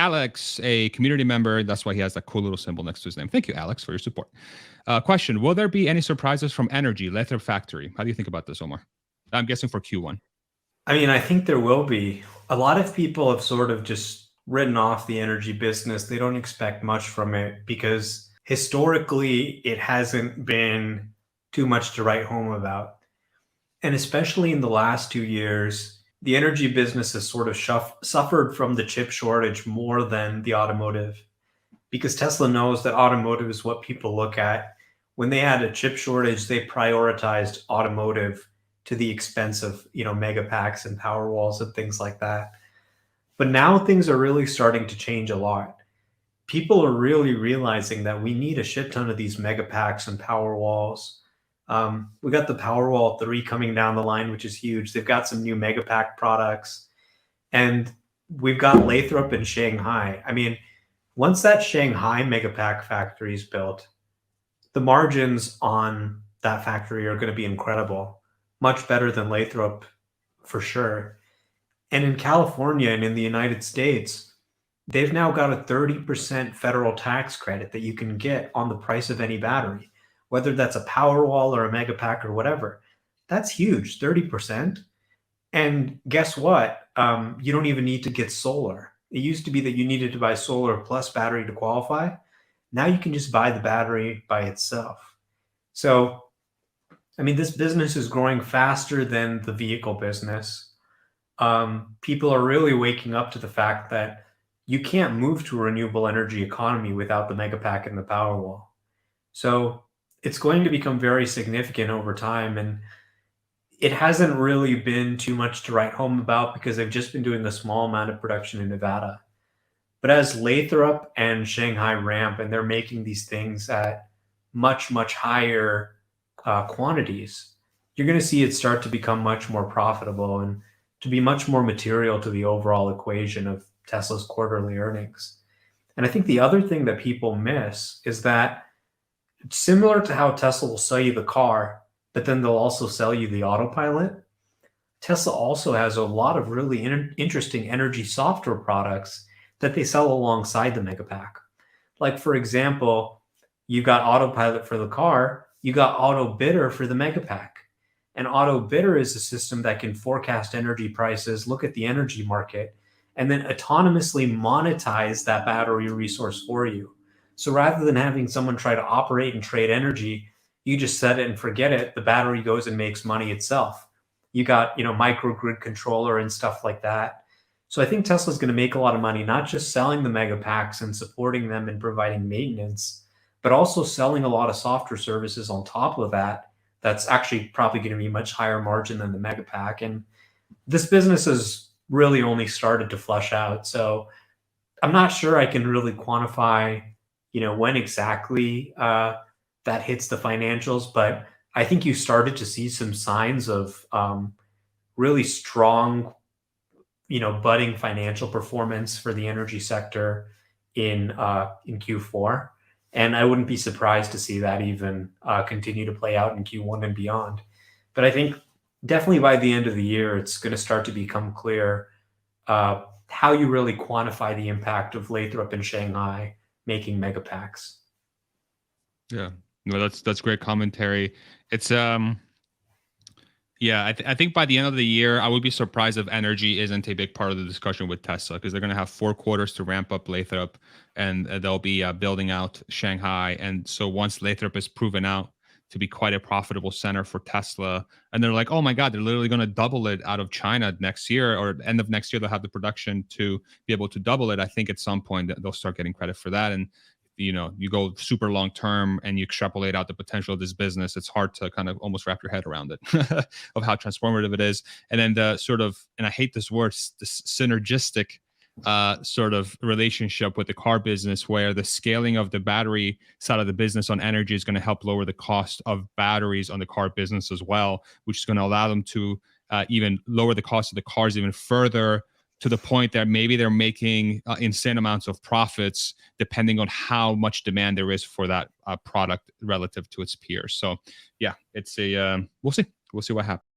Alex, a community member. That's why he has that cool little symbol next to his name. Thank you, Alex, for your support. Question: will there be any surprises from Energy Lathrop Factory? How do you think about this, Omar? I'm guessing for Q1. I mean, I think there will be. A lot of people have sort of just written off the energy business. They don't expect much from it because historically it hasn't been too much to write home about. And especially in the last 2 years, the energy business has sort of suffered from the chip shortage more than the automotive because Tesla knows that automotive is what people look at. When they had a chip shortage, they prioritized automotive to the expense of, mega packs and power walls and things like that. But now things are really starting to change a lot. People are really realizing that we need a shit ton of these mega packs and power walls. We got the Powerwall 3 coming down the line, which is huge. They've got some new mega pack products, and we've got Lathrop in Shanghai. I mean, once that Shanghai mega pack factory is built, the margins on that factory are going to be incredible, much better than Lathrop for sure. And in California and in the United States, they've now got a 30% federal tax credit that you can get on the price of any battery, whether that's a Powerwall or a mega pack or whatever. That's huge, 30%. And guess what? You don't even need to get solar. It used to be that you needed to buy solar plus battery to qualify. Now you can just buy the battery by itself. So, I mean, this business is growing faster than the vehicle business. People are really waking up to the fact that you can't move to a renewable energy economy without the Megapack and the Powerwall. So it's going to become very significant over time. And it hasn't really been too much to write home about because they've just been doing a small amount of production in Nevada. But as Lathrop and Shanghai ramp and they're making these things at much, much higher quantities, you're going to see it start to become much more profitable and to be much more material to the overall equation of Tesla's quarterly earnings. And I think the other thing that people miss is that similar to how Tesla will sell you the car, but then they'll also sell you the autopilot, Tesla also has a lot of really interesting energy software products that they sell alongside the Megapack. Like, for example, you got autopilot for the car, you got auto bidder for the Megapack. And auto bidder is a system that can forecast energy prices, look at the energy market, and then autonomously monetize that battery resource for you. So rather than having someone try to operate and trade energy, you just set it and forget it. The battery goes and makes money itself. You got, microgrid controller and stuff like that. So I think Tesla's going to make a lot of money, not just selling the mega packs and supporting them and providing maintenance, but also selling a lot of software services on top of that. That's actually probably going to be much higher margin than the mega pack. And this business has really only started to flush out. So I'm not sure I can really quantify, when exactly that hits the financials, but I think you started to see some signs of really strong, budding financial performance for the energy sector in Q4. And I wouldn't be surprised to see that even continue to play out in Q1 and beyond. But I think definitely by the end of the year, it's going to start to become clear how you really quantify the impact of Lathrop and Shanghai making megapacks. Yeah, no, that's great commentary. It's yeah, I think by the end of the year, I would be surprised if energy isn't a big part of the discussion with Tesla because they're going to have 4 quarters to ramp up Lathrop, and they'll be building out Shanghai. And so once Lathrop is proven out to be quite a profitable center for Tesla, and they're like, oh my God, they're literally going to double it out of China next year, or end of next year, they'll have the production to be able to double it. I think at some point they'll start getting credit for that. And you go super long term and you extrapolate out the potential of this business, it's hard to kind of almost wrap your head around it of how transformative it is. And then the sort of, and I hate this word, this synergistic sort of relationship with the car business, where the scaling of the battery side of the business on energy is going to help lower the cost of batteries on the car business as well, which is going to allow them to even lower the cost of the cars even further, to the point that maybe they're making insane amounts of profits depending on how much demand there is for that product relative to its peers. So yeah, it's we'll see what happens.